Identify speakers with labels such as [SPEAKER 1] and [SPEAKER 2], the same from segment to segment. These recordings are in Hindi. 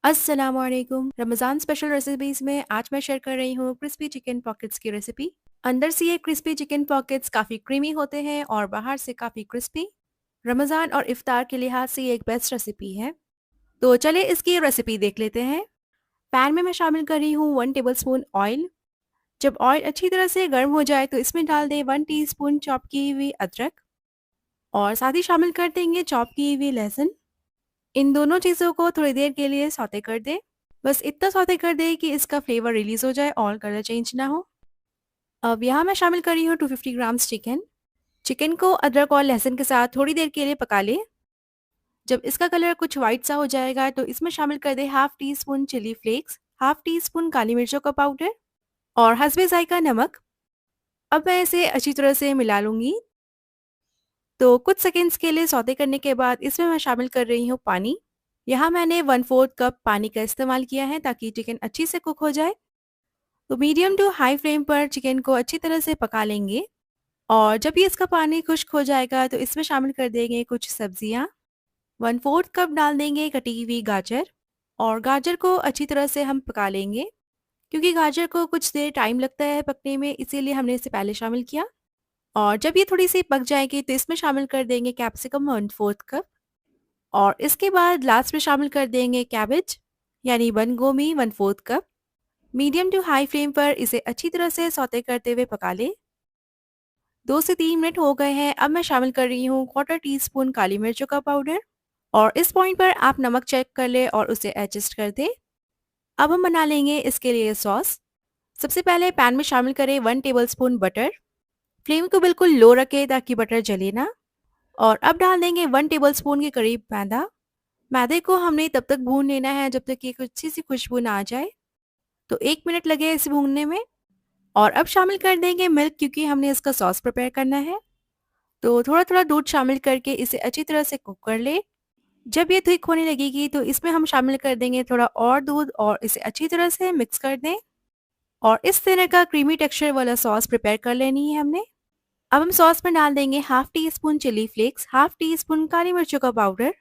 [SPEAKER 1] अस्सलामुअलैकुम। रमज़ान स्पेशल रेसिपीज़ में आज मैं शेयर कर रही हूँ क्रिस्पी चिकन पॉकेट्स की रेसिपी। अंदर से ये क्रिस्पी चिकन पॉकेट्स काफ़ी क्रीमी होते हैं और बाहर से काफ़ी क्रिस्पी। रमज़ान और इफ्तार के लिहाज से ये एक बेस्ट रेसिपी है। तो चलिए इसकी रेसिपी देख लेते हैं। पैन में मैं शामिल कर रही हूँ 1 टेबलस्पून ऑयल। जब ऑयल अच्छी तरह से गर्म हो जाए तो इसमें डाल दें 1 टीस्पून चॉप की हुई अदरक और साथ ही शामिल कर देंगे चॉप की हुई लहसुन। इन दोनों चीज़ों को थोड़ी देर के लिए सौते कर दें। बस इतना सौते कर दें कि इसका फ्लेवर रिलीज़ हो जाए और कलर चेंज ना हो। अब यहाँ मैं शामिल कर रही हूँ 250 ग्राम्स चिकन। चिकन को अदरक और लहसुन के साथ थोड़ी देर के लिए पका लें। जब इसका कलर कुछ वाइट सा हो जाएगा तो इसमें शामिल कर दें half teaspoon chilli flakes, half teaspoon काली मिर्चों का पाउडर और हस्बे जायका नमक। अब मैं इसे अच्छी तरह से मिला लूँगी। तो कुछ सेकंड्स के लिए सौते करने के बाद इसमें मैं शामिल कर रही हूँ पानी। यहाँ मैंने 1/4 कप पानी का इस्तेमाल किया है ताकि चिकन अच्छी से कुक हो जाए। तो मीडियम टू हाई फ्लेम पर चिकन को अच्छी तरह से पका लेंगे और जब ये इसका पानी खुश्क हो जाएगा तो इसमें शामिल कर देंगे कुछ सब्जियाँ। 1/4 कप डाल देंगे कटी हुई गाजर और गाजर को अच्छी तरह से हम पका लेंगे। क्योंकि गाजर को कुछ देर टाइम लगता है पकने में, इसीलिए हमने इसे पहले शामिल किया। और जब ये थोड़ी सी पक जाएगी तो इसमें शामिल कर देंगे कैप्सिकम 1/4 कप और इसके बाद लास्ट में शामिल कर देंगे कैबेज यानी बंद गोभी 1/4 cup. Medium to high flame पर इसे अच्छी तरह से सौते करते हुए पका लें। 2 से 3 मिनट हो गए हैं। अब मैं शामिल कर रही हूँ 1/4 टीस्पून काली मिर्चों का पाउडर और इस पॉइंट पर आप नमक चेक कर लें और उसे एडजस्ट कर दें। अब हम बना लेंगे इसके लिए सॉस। सबसे पहले पैन में शामिल करें 1 टेबलस्पून बटर। फ्लेम को बिल्कुल लो रखें ताकि बटर जले ना। और अब डाल देंगे 1 टेबलस्पून के करीब मैदा। मैदे को हमने तब तक भून लेना है जब तक कि एक अच्छी सी खुशबू ना आ जाए। तो 1 मिनट लगे इसे भूनने में। और अब शामिल कर देंगे मिल्क, क्योंकि हमने इसका सॉस प्रिपेयर करना है। तो थोड़ा-थोड़ा दूध शामिल करके इसे अच्छी तरह से कुक कर लें। जब ये थिक होने लगेगी तो इसमें हम शामिल कर देंगे थोड़ा और दूध और इसे अच्छी तरह से मिक्स कर दें। और इस तरह का क्रीमी टेक्सचर वाला सॉस प्रिपेयर कर लेनी है हमने। अब हम सॉस में डाल देंगे half teaspoon chilli flakes, half teaspoon काली मिर्चों का पाउडर,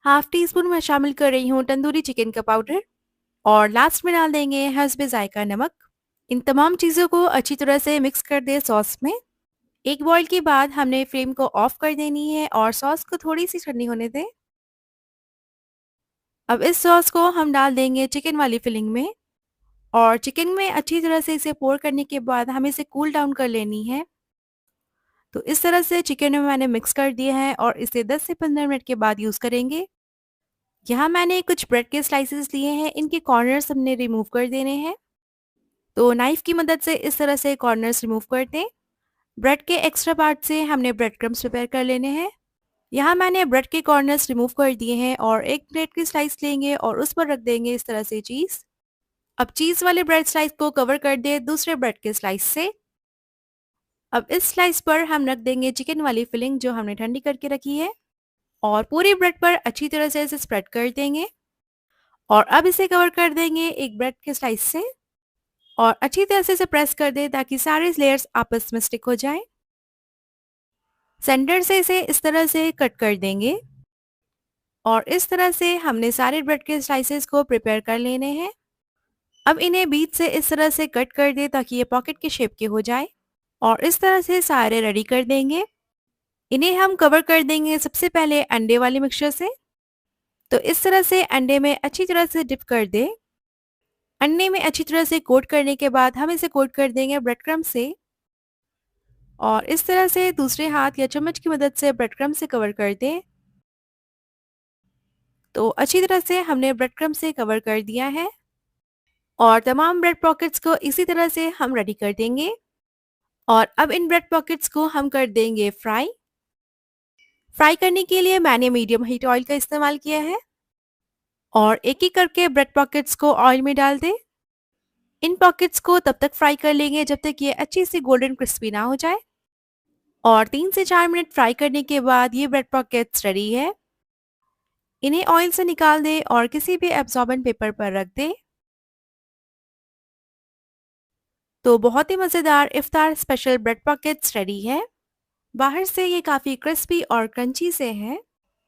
[SPEAKER 1] हाफ टी स्पून मैं शामिल कर रही हूँ तंदूरी चिकन का पाउडर और लास्ट में डाल देंगे हस्बे जायका नमक। इन तमाम चीज़ों को अच्छी तरह से मिक्स कर दें सॉस में। एक बॉईल के बाद हमने फ्लेम को ऑफ कर देनी है और सॉस को थोड़ी सी ठंडी होने दें। अब इस सॉस को हम डाल देंगे चिकन वाली फिलिंग में और चिकन में अच्छी तरह से इसे पोर करने के बाद हमें इसे कूल डाउन कर लेनी है। तो इस तरह से चिकन में मैंने मिक्स कर दिया है और इसे 10 से 15 मिनट के बाद यूज़ करेंगे। यहाँ मैंने कुछ ब्रेड के स्लाइसेस लिए हैं, इनके कॉर्नर्स हमने रिमूव कर देने हैं। तो नाइफ की मदद से इस तरह से कॉर्नर्स रिमूव कर दें। ब्रेड के एक्स्ट्रा पार्ट से हमने ब्रेड क्रम्स प्रिपेयर कर लेने हैं। यहाँ मैंने ब्रेड के कॉर्नर्स रिमूव कर दिए हैं और एक ब्रेड की स्लाइस लेंगे और उस पर रख देंगे इस तरह से चीज़। अब चीज़ वाले ब्रेड स्लाइस को कवर कर दें दूसरे ब्रेड के स्लाइस से। अब इस स्लाइस पर हम रख देंगे चिकन वाली फिलिंग जो हमने ठंडी करके रखी है और पूरी ब्रेड पर अच्छी तरह से इसे स्प्रेड कर देंगे। और अब इसे कवर कर देंगे एक ब्रेड के स्लाइस से और अच्छी तरह से इसे प्रेस कर दें ताकि सारे लेयर्स आपस में स्टिक हो जाएं। सेंटर से इसे इस तरह से कट कर देंगे और इस तरह से हमने सारे ब्रेड के स्लाइसेस को प्रिपेयर कर लेने हैं। अब इन्हें बीच से इस तरह से कट कर दें ताकि ये पॉकेट के शेप के हो जाए और इस तरह से सारे रेडी कर देंगे। इन्हें हम कवर कर देंगे सबसे पहले अंडे वाले मिक्सचर से। तो इस तरह से अंडे में अच्छी तरह से डिप कर दें। अंडे में अच्छी तरह से कोट करने के बाद हम इसे कोट कर देंगे ब्रेड क्रम्ब से और इस तरह से दूसरे हाथ या चम्मच की मदद से ब्रेड क्रम्ब से कवर कर दें। तो अच्छी तरह से हमने ब्रेड क्रम्ब से कवर कर दिया है और तमाम ब्रेड पॉकेट्स को इसी तरह से हम रेडी कर देंगे। और अब इन ब्रेड पॉकेट्स को हम कर देंगे फ्राई। फ्राई करने के लिए मैंने मीडियम हीट ऑयल का इस्तेमाल किया है और एक एक करके ब्रेड पॉकेट्स को ऑयल में डाल दें। इन पॉकेट्स को तब तक फ्राई कर लेंगे जब तक ये अच्छी सी गोल्डन क्रिस्पी ना हो जाए। और 3 से 4 मिनट फ्राई करने के बाद ये ब्रेड पॉकेट्स रेडी है। इन्हें ऑयल से निकाल दें और किसी भी एब्जॉर्बेंट पेपर पर रख दें। तो बहुत ही मज़ेदार इफ्तार स्पेशल ब्रेड पॉकेट्स रेडी है। बाहर से ये काफ़ी क्रिस्पी और क्रंची से हैं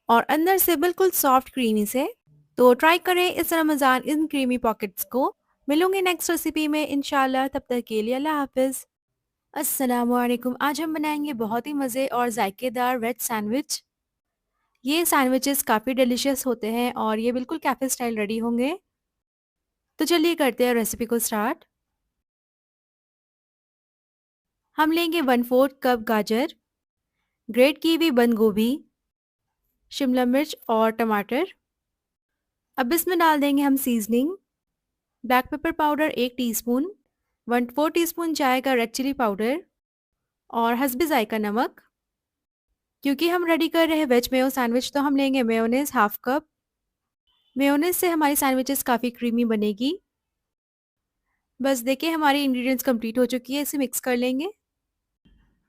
[SPEAKER 1] और अंदर से बिल्कुल सॉफ्ट क्रीमी से। तो ट्राई करें इस रमज़ान इन क्रीमी पॉकेट्स को। मिलूंगी नेक्स्ट रेसिपी में इंशाल्लाह, तब तक के लिए अल्लाह हाफ़िज़। अस्सलामुअलैकुम। आज हम बनाएंगे बहुत ही मज़े और जायकेदार वेज सैंडविच। ये सैंडविचेस काफ़ी डिलीशियस होते हैं और ये बिल्कुल कैफ़े स्टाइल रेडी होंगे। तो चलिए करते हैं रेसिपी को स्टार्ट। हम लेंगे 1/4 कप गाजर, ग्रेट की हुई बंद गोभी, शिमला मिर्च और टमाटर। अब इसमें डाल देंगे हम seasoning, black pepper powder 1 teaspoon, 1/4 teaspoon चाय का रेड चिली पाउडर और हस्बे जायका नमक। क्योंकि हम रेडी कर रहे हैं वेज मेयो सैंडविच, तो हम लेंगे मेयोनेज़ हाफ कप। मेयोनेज़ से हमारी सैंडविचेस काफ़ी क्रीमी बनेगी। बस देखिए हमारी इंग्रेडिएंट्स कंप्लीट हो चुकी है, इसे मिक्स कर लेंगे।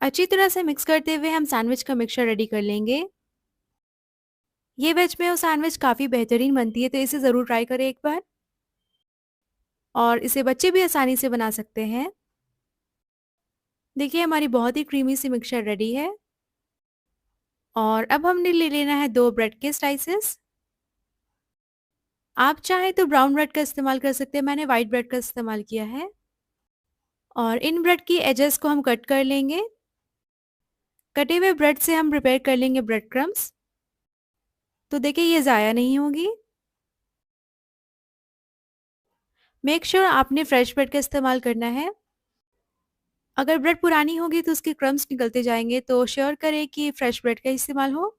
[SPEAKER 1] अच्छी तरह से मिक्स करते हुए हम सैंडविच का मिक्सचर रेडी कर लेंगे। ये वेज मेयो सैंडविच काफ़ी बेहतरीन बनती है, तो इसे ज़रूर ट्राई करें एक बार। और इसे बच्चे भी आसानी से बना सकते हैं। देखिए हमारी बहुत ही क्रीमी सी मिक्सचर रेडी है। और अब हमने ले लेना है 2 ब्रेड के स्लाइसेस। आप चाहें तो ब्राउन ब्रेड का इस्तेमाल कर सकते हैं, मैंने व्हाइट ब्रेड का इस्तेमाल किया है। और इन ब्रेड की एजेस को हम कट कर लेंगे। कटे हुए ब्रेड से हम प्रिपेयर कर लेंगे ब्रेड क्रम्स। तो देखिए ये ज़ाया नहीं होगी। मेक श्योर आपने फ्रेश ब्रेड का इस्तेमाल करना है। अगर ब्रेड पुरानी होगी तो उसके क्रम्स निकलते जाएंगे, तो श्योर करें कि फ्रेश ब्रेड का इस्तेमाल हो।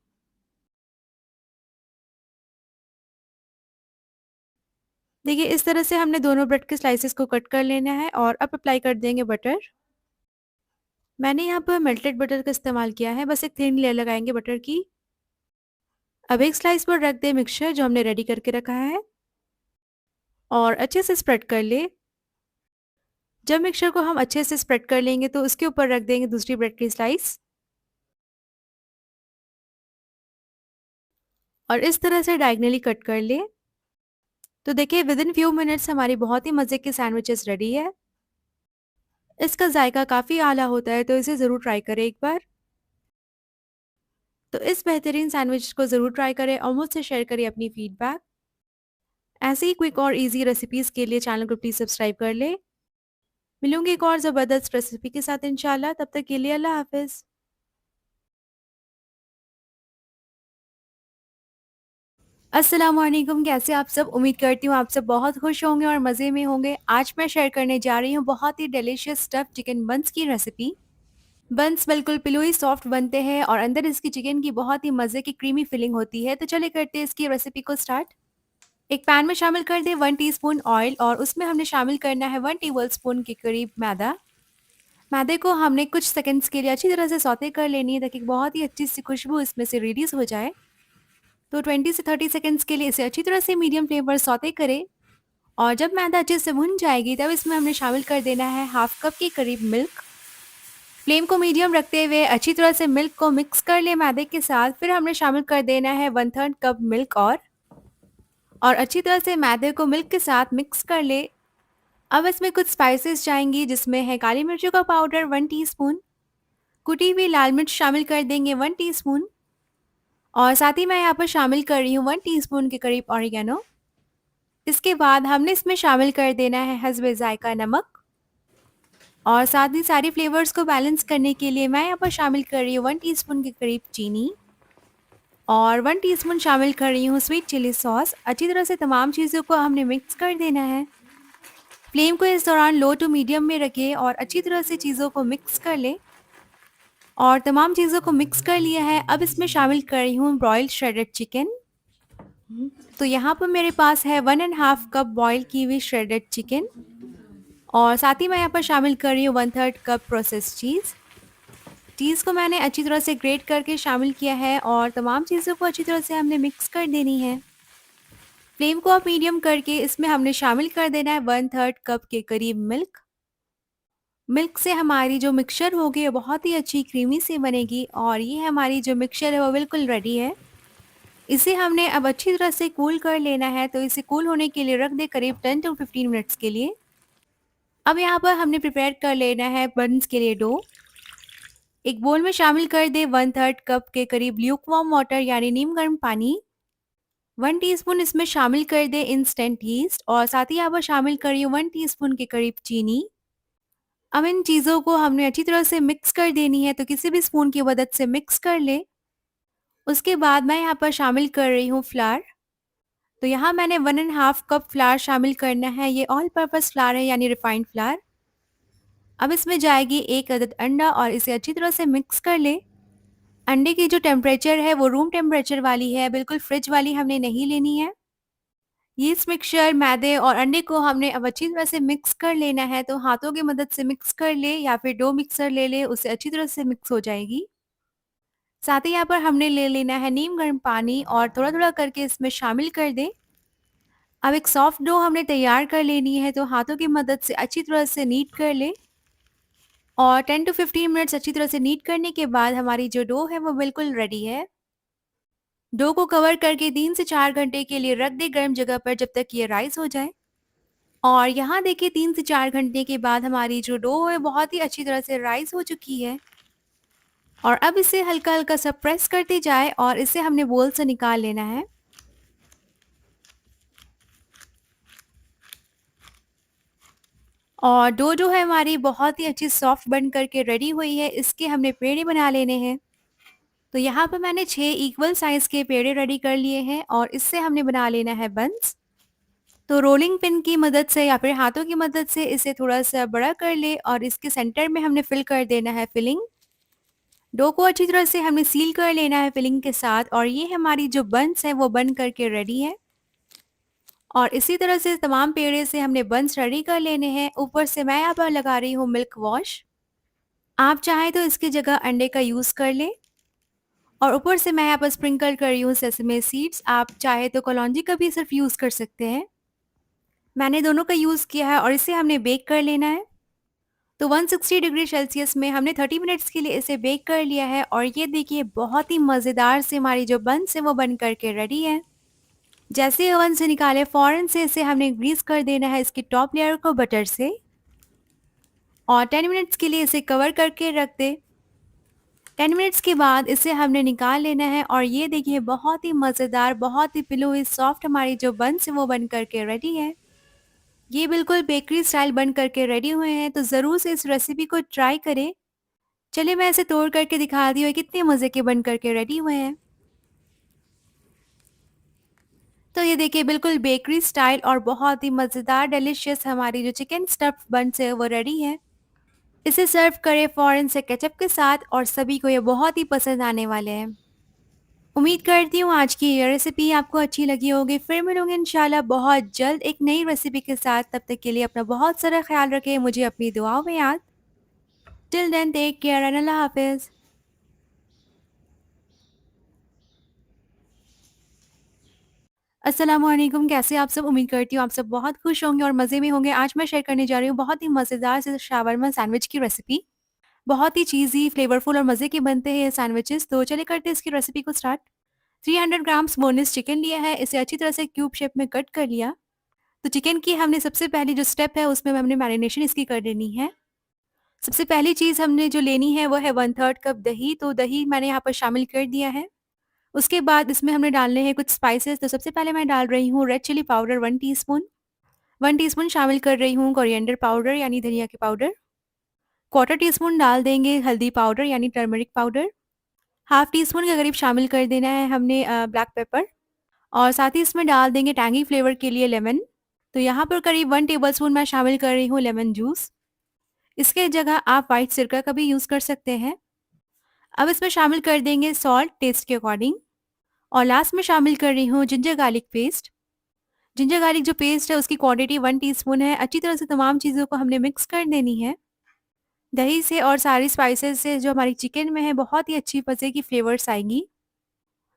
[SPEAKER 1] देखिए इस तरह से हमने दोनों ब्रेड के स्लाइसेस को कट कर लेना है और अब अप्लाई कर देंगे बटर। मैंने यहाँ पर मेल्टेड बटर का इस्तेमाल किया है, बस एक थिन लेयर लगाएंगे बटर की। अब एक स्लाइस पर रख दे मिक्सचर जो हमने रेडी करके रखा है और अच्छे से स्प्रेड कर ले। जब मिक्सचर को हम अच्छे से स्प्रेड कर लेंगे तो उसके ऊपर रख देंगे दूसरी ब्रेड की स्लाइस और इस तरह से डायगनली कट कर ले। तो देखिए विद इन फ्यू मिनट्स हमारी बहुत ही मज़े की सैंडविचेस रेडी है। इसका जायका काफ़ी आला होता है, तो इसे ज़रूर ट्राई करें एक बार। तो इस बेहतरीन सैंडविच को ज़रूर ट्राई करें और मुझसे शेयर करें अपनी फीडबैक। ऐसे ही क्विक और इजी रेसिपीज़ के लिए चैनल को प्लीज़ सब्सक्राइब कर ले। मिलूंगी एक और ज़बरदस्त रेसिपी के साथ इंशाल्लाह, तब तक के लिए अल्लाह हाफ़िज़। अस्सलामुअलैकुम, कैसे आप सब? उम्मीद करती हूँ आप सब बहुत खुश होंगे और मज़े में होंगे। आज मैं शेयर करने जा रही हूँ बहुत ही डिलीशियस स्टफ़्ड चिकन बन्स की रेसिपी। बन्स बिल्कुल पिलोई सॉफ्ट बनते हैं और अंदर इसकी चिकन की बहुत ही मज़े की क्रीमी फिलिंग होती है। तो चलिए करते हैं इसकी रेसिपी को स्टार्ट। एक पैन में शामिल कर दें 1 टीस्पून ऑयल और उसमें हमने शामिल करना है 1 टेबलस्पून के करीब मैदा। मैदे को हमने कुछ सेकंड्स के लिए अच्छी तरह से सौते कर लेनी है ताकि बहुत ही अच्छी सी खुशबू इसमें से रिलीज़ हो जाए। तो 20 से 30 सेकंड्स के लिए इसे अच्छी तरह से मीडियम फ्लेम पर सौते करें। और जब मैदा अच्छे से भुन जाएगी तब इसमें हमने शामिल कर देना है हाफ कप के करीब मिल्क। फ्लेम को मीडियम रखते हुए अच्छी तरह से मिल्क को मिक्स कर ले मैदे के साथ। फिर हमने शामिल कर देना है 1/3 कप मिल्क और अच्छी तरह से मैदे को मिल्क के साथ मिक्स कर ले। अब इसमें कुछ स्पाइसेस जाएंगी जिसमें है काली मिर्चों का पाउडर 1 टीस्पून, कुटी हुई लाल मिर्च शामिल कर देंगे 1 टीस्पून और साथ ही मैं यहाँ पर शामिल कर रही हूँ 1 टीस्पून के करीब ऑरिगेनो। इसके बाद हमने इसमें शामिल कर देना है हस्बे जायका नमक और साथ ही सारी फ्लेवर्स को बैलेंस करने के लिए मैं यहाँ पर शामिल कर रही हूँ 1 टीस्पून के करीब चीनी और 1 टीस्पून शामिल कर रही हूँ स्वीट चिली सॉस। अच्छी तरह से तमाम चीज़ों को हमने मिक्स कर देना है। फ्लेम को इस दौरान लो टू मीडियम में रखें और अच्छी तरह से चीज़ों को मिक्स कर लें। और तमाम चीज़ों को मिक्स कर लिया है। अब इसमें शामिल कर रही हूँ ब्रॉइल्ड श्रेडेड चिकन। तो यहाँ पर मेरे पास है 1.5 कप बॉयल की हुई श्रेडेड चिकन और साथ ही मैं यहाँ पर शामिल कर रही हूँ 1/3 कप प्रोसेस्ड चीज़। चीज़ को मैंने अच्छी तरह से ग्रेट करके शामिल किया है और तमाम चीज़ों को अच्छी तरह से हमने मिक्स कर देनी है। फ्लेम को आप मीडियम करके इसमें हमने शामिल कर देना है 1/3 कप के करीब मिल्क। मिल्क से हमारी जो मिक्सचर होगी वो बहुत ही अच्छी क्रीमी सी बनेगी और ये हमारी जो मिक्सचर है वो बिल्कुल रेडी है। इसे हमने अब अच्छी तरह से कूल कर लेना है, तो इसे कूल होने के लिए रख दे करीब 10 टू 15 मिनट्स के लिए। अब यहाँ पर हमने प्रिपेयर कर लेना है बन्स के लिए डो। एक बोल में शामिल कर दे 1/3 कप के करीब ल्यूकवार्म वाटर यानी नीम गर्म पानी, 1 टीस्पून इसमें शामिल कर दें इंस्टेंट ईस्ट और साथ ही यहाँ पर शामिल कर रही हूँ 1 टीस्पून के करीब चीनी। अब इन चीज़ों को हमने अच्छी तरह से मिक्स कर देनी है, तो किसी भी स्पून की मदद से मिक्स कर लें। उसके बाद मैं यहाँ पर शामिल कर रही हूँ फ्लावर। तो यहाँ मैंने 1 एंड हाफ कप फ्लावर शामिल करना है, ये ऑल पर्पस फ्लावर है यानी रिफाइंड फ्लावर। अब इसमें जाएगी 1 अदद अंडा और इसे अच्छी तरह से मिक्स कर लें। अंडे की जो टेम्परेचर है वो रूम टेम्परेचर वाली है, बिल्कुल फ्रिज वाली हमने नहीं लेनी है। ये इस मिक्सचर मैदे और अंडे को हमने अब अच्छी तरह से मिक्स कर लेना है, तो हाथों की मदद से मिक्स कर ले या फिर डो मिक्सर ले ले, उससे अच्छी तरह से मिक्स हो जाएगी। साथ ही यहाँ पर हमने ले लेना है नीम गर्म पानी और थोड़ा-थोड़ा करके इसमें शामिल कर दें। अब एक सॉफ्ट डो हमने तैयार कर लेनी है, तो हाथों की मदद से अच्छी तरह से नीट कर ले और 10 टू 15 मिनट्स अच्छी तरह से नीट करने के बाद हमारी जो डो है वो बिल्कुल रेडी है। डो को कवर करके 3 से 4 घंटे के लिए रख दें गर्म जगह पर जब तक ये राइस हो जाए। और यहाँ देखिए 3 से 4 घंटे के बाद हमारी जो डो है बहुत ही अच्छी तरह से राइस हो चुकी है। और अब इसे हल्का-हल्का सा प्रेस करते जाए और इसे हमने बोल से निकाल लेना है। और डो जो है हमारी बहुत ही अच्छी सॉफ्ट बन करके रेडी हुई है, इसके हमने पेड़े बना लेने हैं। तो यहाँ पर मैंने 6 इक्वल साइज़ के पेड़े रेडी कर लिए हैं और इससे हमने बना लेना है बंस। तो रोलिंग पिन की मदद से या फिर हाथों की मदद से इसे थोड़ा-सा बड़ा कर ले और इसके सेंटर में हमने फिल कर देना है फिलिंग। डो को अच्छी तरह से हमें सील कर लेना है फिलिंग के साथ और ये हमारी जो बन्स हैं वो बन करके रेडी है। और इसी तरह से तमाम पेड़े से हमने बन्स रेडी कर लेने हैं। ऊपर से मैं यहाँ पर लगा रही हूँ मिल्क वॉश। आप चाहें तो इसकी जगह अंडे का यूज़ कर लें। और ऊपर से मैं यहाँ पर स्प्रिंकल कर रही हूँ सेसमे सीड्स। आप चाहे तो कलौंजी का भी सिर्फ यूज़ कर सकते हैं। मैंने दोनों का यूज़ किया है और इसे हमने बेक कर लेना है। तो 160 डिग्री सेल्सियस में हमने 30 मिनट्स के लिए इसे बेक कर लिया है और ये देखिए बहुत ही मज़ेदार से हमारी जो बन्स है वो बन करके रेडी है। जैसे ही ओवन से निकाले फ़ौरन से इसे हमने ग्रीस कर देना है इसकी टॉप लेयर को बटर से और 10 मिनट्स के लिए इसे कवर करके रख दें। 10 मिनट्स के बाद इसे हमने निकाल लेना है और ये देखिए बहुत ही मज़ेदार, बहुत ही पिलोई सॉफ्ट हमारी जो बन्स है वो बन करके रेडी है। ये बिल्कुल बेकरी स्टाइल बन करके रेडी हुए हैं, तो ज़रूर से इस रेसिपी को ट्राई करें। चलिए मैं इसे तोड़ करके दिखाती हूँ कितने मज़े के बन करके रेडी हुए हैं। तो ये देखिए बिल्कुल बेकरी स्टाइल और बहुत ही मज़ेदार डिलीशियस हमारी जो चिकन स्टफ्ड बन्स है वो रेडी है। इसे सर्व करें फ़ौरन से केचप के साथ और सभी को ये बहुत ही पसंद आने वाले हैं। उम्मीद करती हूँ आज की ये रेसिपी आपको अच्छी लगी होगी। फिर मिलूँगी इंशाल्लाह बहुत जल्द एक नई रेसिपी के साथ। तब तक के लिए अपना बहुत सारा ख्याल रखें, मुझे अपनी दुआओं में याद। Till then take care and अल्लाह हाफ़िज़। अस्सलामुअलैकुम, कैसे आप सब? उम्मीद करती हूँ आप सब बहुत खुश होंगे और मज़े में होंगे। आज मैं शेयर करने जा रही हूँ बहुत ही मज़ेदार से शावरमा सैंडविच की रेसिपी। बहुत ही चीज़ी, फ्लेवरफुल और मज़े के बनते हैं ये सैंडविचेस। तो चलिए करते हैं इसकी रेसिपी को स्टार्ट। 300 ग्राम्स बोनलेस चिकन लिया है, इसे अच्छी तरह से क्यूब शेप में कट कर लिया। तो चिकन की हमने सबसे पहली जो स्टेप है उसमें हमने मैरिनेशन इसकी कर लेनी है। सबसे पहली चीज़ हमने जो लेनी है वो है 1/3 कप दही। तो दही मैंने यहाँ पर शामिल कर दिया है। उसके बाद इसमें हमने डालने हैं कुछ स्पाइसेस। तो सबसे पहले मैं डाल रही हूँ red chilli powder 1 teaspoon. 1 teaspoon शामिल कर रही हूँ कोरिएंडर पाउडर यानी धनिया के पाउडर। क्वार्टर टीस्पून डाल देंगे हल्दी पाउडर यानी turmeric powder. Half tea spoon के करीब शामिल कर देना है हमने ब्लैक पेपर। और साथ ही इसमें डाल देंगे टैंगी फ्लेवर के लिए लेमन। तो यहाँ पर करीब 1 टेबलस्पून मैं शामिल कर रही हूँ लेमन जूस। इसके जगह आप व्हाइट सिरका का भी यूज़ कर सकते हैं। अब इसमें शामिल कर देंगे सॉल्ट टेस्ट के अकॉर्डिंग। और लास्ट में शामिल कर रही हूँ ginger garlic paste. Ginger garlic जो पेस्ट है उसकी क्वांटिटी 1 टीस्पून है। अच्छी तरह से तमाम चीज़ों को हमने मिक्स कर देनी है। दही से और सारी स्पाइसेस से जो हमारी चिकन में है बहुत ही अच्छी मज़े की फ्लेवर्स आएंगी।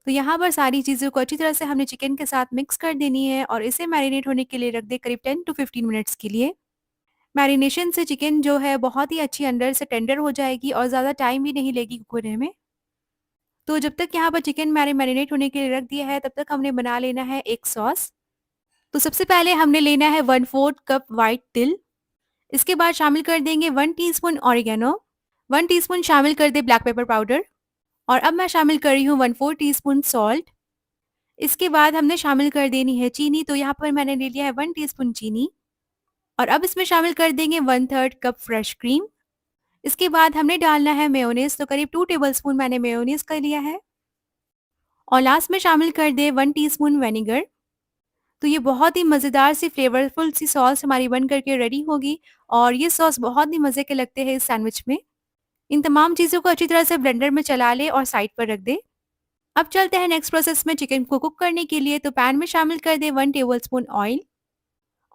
[SPEAKER 1] तो यहाँ पर सारी चीज़ों को अच्छी तरह से हमने चिकन के साथ मिक्स कर देनी है और इसे मैरिनेट होने के लिए रख दें करीब 10 टू 15 मिनट्स के लिए। मैरिनेशन से चिकन जो है बहुत ही अच्छी अंदर से टेंडर हो जाएगी और ज़्यादा टाइम भी नहीं लेगी कुक होने में। तो जब तक यहाँ पर चिकन मैरिनेट होने के लिए रख दिया है तब तक हमने बना लेना है एक सॉस। तो सबसे पहले हमने लेना है 1/4 कप व्हाइट तिल। इसके बाद शामिल कर देंगे 1 टीस्पून ऑरिगेनो। 1 टीस्पून शामिल कर दें ब्लैक पेपर पाउडर। और अब मैं शामिल कर रही हूँ 1/4 टीस्पून सॉल्ट। इसके बाद हमने शामिल कर देनी है चीनी, तो यहाँ पर मैंने ले लिया है 1 टीस्पून चीनी और अब इसमें शामिल कर देंगे 1/3 कप फ्रेश क्रीम। इसके बाद हमने डालना है मेयोनीज़, तो करीब 2 टेबलस्पून मैंने मेयोनीज़ का लिया है और लास्ट में शामिल कर दें 1 टीस्पून विनेगर। तो ये बहुत ही मज़ेदार सी फ्लेवरफुल सी सॉस हमारी बन कर के रेडी होगी और ये सॉस बहुत ही मज़े के लगते हैं इस सैंडविच में। इन तमाम चीज़ों को अच्छी तरह से ब्लेंडर में चला लें और साइड पर रख दें। अब चलते हैं नेक्स्ट प्रोसेस में चिकन को कुक करने के लिए, तो पैन में शामिल कर दें 1 टेबलस्पून ऑयल।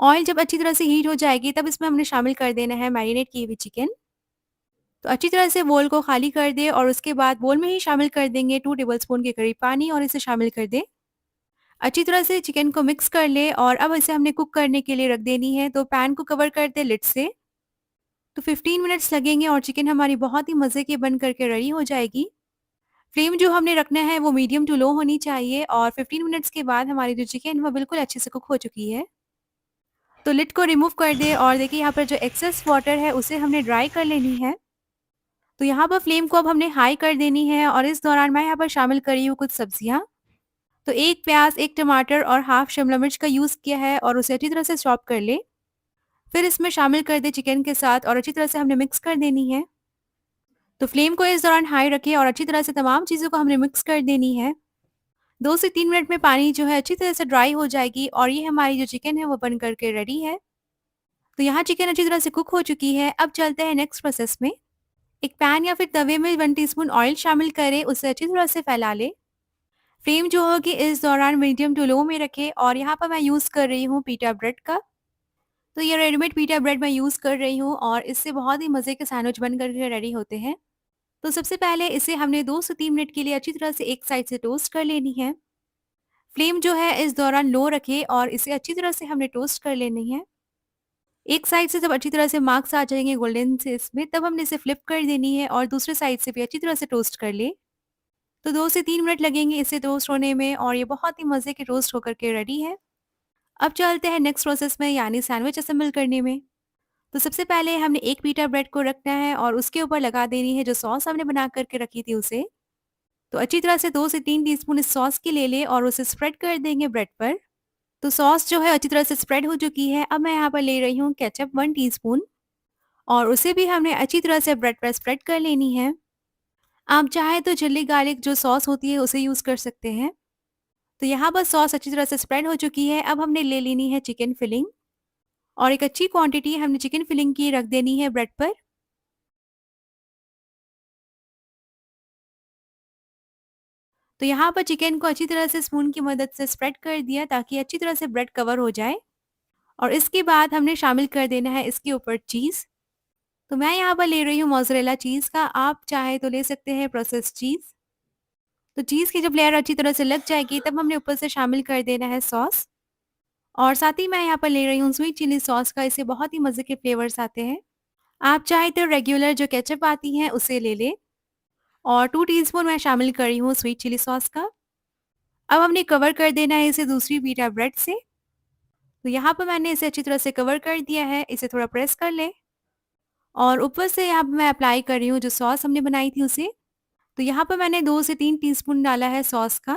[SPEAKER 1] ऑयल जब अच्छी तरह से हीट हो जाएगी तब इसमें हमने शामिल कर देना है मैरिनेट की हुई चिकन। तो अच्छी तरह से बोल को खाली कर दें और उसके बाद बोल में ही शामिल कर देंगे 2 टेबलस्पून के करीब पानी और इसे शामिल कर दें। अच्छी तरह से चिकन को मिक्स कर लें और अब इसे हमने कुक करने के लिए रख देनी है, तो पैन को कवर कर दें लिड से। तो 15 मिनट्स लगेंगे और चिकन हमारी बहुत ही मज़े की बन करके रेडी हो जाएगी। फ्लेम जो हमने रखना है वो मीडियम टू लो होनी चाहिए और 15 मिनट्स के बाद हमारी जो चिकन है वो बिल्कुल अच्छे से कुक हो चुकी है। तो लिड को रिमूव कर दें और देखिए यहाँ पर जो एक्सेस वाटर है उसे हमने ड्राई कर लेनी है। तो यहाँ पर फ्लेम को अब हमने हाई कर देनी है और इस दौरान मैं यहाँ पर शामिल कर रही हूँ कुछ सब्जियाँ। तो 1 प्याज, 1 टमाटर और हाफ शिमला मिर्च का यूज़ किया है और उसे अच्छी तरह से चॉप कर लें। फिर इसमें शामिल कर दें चिकन के साथ और अच्छी तरह से हमने मिक्स कर देनी है। तो फ्लेम को इस दौरान हाई रखें और अच्छी तरह से तमाम चीज़ों को हमने मिक्स कर देनी है। 2 से 3 मिनट में पानी जो है अच्छी तरह से ड्राई हो जाएगी और ये हमारी जो चिकन है वो बन कर के रेडी है। तो यहाँ चिकन अच्छी तरह से कुक हो चुकी है। अब चलते हैं नेक्स्ट प्रोसेस में। एक पैन या फिर तवे में 1 टीस्पून ऑयल शामिल करें, उसे अच्छी तरह से फैला लें। फ्लेम जो होगी इस दौरान मीडियम टू लो में रखें और यहाँ पर मैं यूज़ कर रही हूँ पिटा ब्रेड का। तो ये रेडीमेड पिटा ब्रेड मैं यूज़ कर रही हूँ और इससे बहुत ही मज़े के सैंडविच बन कर के रेडी होते हैं। तो सबसे पहले इसे हमने 2 से 3 मिनट के लिए अच्छी तरह से एक साइड से टोस्ट कर लेनी है। फ्लेम जो है इस दौरान लो रखें और इसे अच्छी तरह से हमने टोस्ट कर लेनी है। एक साइड से जब अच्छी तरह से मार्क्स आ जाएंगे गोल्डन से इसमें, तब हमने इसे फ्लिप कर देनी है और दूसरे साइड से भी अच्छी तरह से टोस्ट कर ले। तो 2 से 3 मिनट लगेंगे इसे टोस्ट होने में और ये बहुत ही मज़े के टोस्ट होकर के रेडी है। अब चलते हैं नेक्स्ट प्रोसेस में, यानी सैंडविच असेंबल करने में। तो सबसे पहले हमने एक पीटा ब्रेड को रखना है और उसके ऊपर लगा देनी है जो सॉस हमने बना करके रखी थी उसे। तो अच्छी तरह से 2 से 3 टीस्पून इस सॉस की ले लें और उसे स्प्रेड कर देंगे ब्रेड पर। तो सॉस जो है अच्छी तरह से स्प्रेड हो चुकी है। अब मैं यहाँ पर ले रही हूँ केचप 1 टीस्पून और उसे भी हमने अच्छी तरह से ब्रेड पर स्प्रेड कर लेनी है। आप चाहें तो चिल्ली गार्लिक जो सॉस होती है उसे यूज़ कर सकते हैं। तो यहाँ पर सॉस अच्छी तरह से स्प्रेड हो चुकी है। अब हमने ले लेनी है चिकन फिलिंग और एक अच्छी क्वांटिटी हमने चिकन फिलिंग की रख देनी है ब्रेड पर। तो यहाँ पर चिकन को अच्छी तरह से स्पून की मदद से स्प्रेड कर दिया ताकि अच्छी तरह से ब्रेड कवर हो जाए और इसके बाद हमने शामिल कर देना है इसके ऊपर चीज़। तो मैं यहाँ पर ले रही हूँ मोज़रेला चीज़ का, आप चाहे तो ले सकते हैं प्रोसेस्ड चीज़। तो चीज़ की जब लेयर अच्छी तरह से लग जाएगी तब हमने ऊपर से शामिल कर देना है सॉस और साथ ही मैं यहाँ पर ले रही हूँ स्वीट चिली सॉस का, इससे बहुत ही मज़े के फ्लेवर्स आते हैं। आप चाहे तो रेगुलर जो केचप आती है उसे ले लें और 2 टीस्पून मैं शामिल कर रही हूँ स्वीट चिली सॉस का। अब हमने कवर कर देना है इसे दूसरी पिटा ब्रेड से। तो यहाँ पर मैंने इसे अच्छी तरह से कवर कर दिया है, इसे थोड़ा प्रेस कर लें और ऊपर से यहाँ पे मैं अप्लाई कर रही हूँ जो सॉस हमने बनाई थी उसे। तो यहाँ पर मैंने 2 से 3 टीस्पून डाला है सॉस का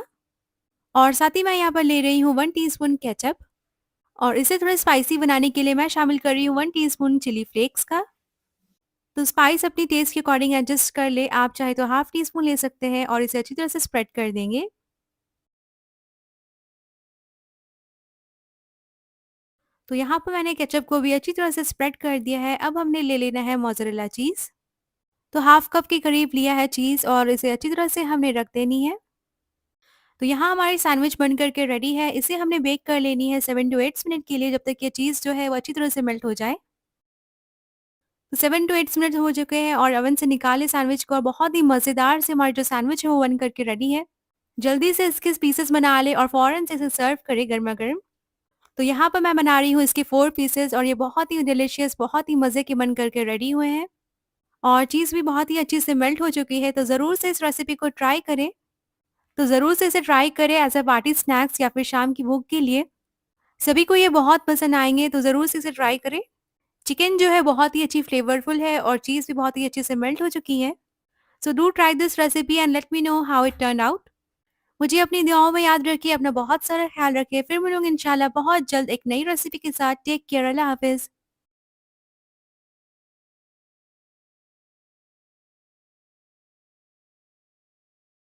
[SPEAKER 1] और साथ ही मैं यहाँ पर ले रही हूँ 1 टीस्पून केचप और इसे थोड़ा स्पाइसी बनाने के लिए मैं शामिल कर रही हूँ 1 टीस्पून चिली फ्लेक्स का। तो स्पाइस अपनी टेस्ट के अकॉर्डिंग एडजस्ट कर ले, आप चाहे तो हाफ टी स्पून ले सकते हैं और इसे अच्छी तरह से स्प्रेड कर देंगे। तो यहाँ पर मैंने केचप को भी अच्छी तरह से स्प्रेड कर दिया है। अब हमने ले लेना है मोज़रेला चीज़। तो हाफ कप के करीब लिया है चीज़ और इसे अच्छी तरह से हमने रख देनी है। तो यहाँ हमारी सैंडविच बन कर के रेडी है। इसे हमने बेक कर लेनी है 7 टू 8 मिनट के लिए, जब तक ये चीज़ जो है वो अच्छी तरह से मेल्ट हो जाए। तो 7 टू 8 मिनट हो चुके हैं और ओवन से निकाले सैंडविच को और बहुत ही मज़ेदार से हमारी जो सैंडविच है वो बन कर के रेडी है। जल्दी से इसके पीसेस बना लें और फ़ौरन से इसे सर्व करें गरमा-गरम। तो यहाँ पर मैं बना रही हूँ इसके 4 पीसेस और ये बहुत ही डिलीशियस, बहुत ही मज़े के बन कर के रेडी हुए हैं और चीज़ भी बहुत ही अच्छे से मेल्ट हो चुकी है। तो ज़रूर से इस रेसिपी को ट्राई करें। तो ज़रूर से इसे ट्राई करें एज़ अ पार्टी स्नैक्स या फिर शाम की भूख के लिए। सभी को ये बहुत पसंद आएँगे, तो ज़रूर से इसे ट्राई करें। चिकन जो है बहुत ही अच्छी फ्लेवरफुल है और चीज़ भी बहुत ही अच्छे से मेल्ट हो चुकी है। So do try this recipe and let me know how it turned out. मुझे अपनी दुआओं में याद रखिए, अपना बहुत सारा ख़्याल रखिए। फिर मिलूँगी इंशाल्लाह बहुत जल्द एक नई रेसिपी के साथ। टेक केयर, अल्लाह हाफ़िज़।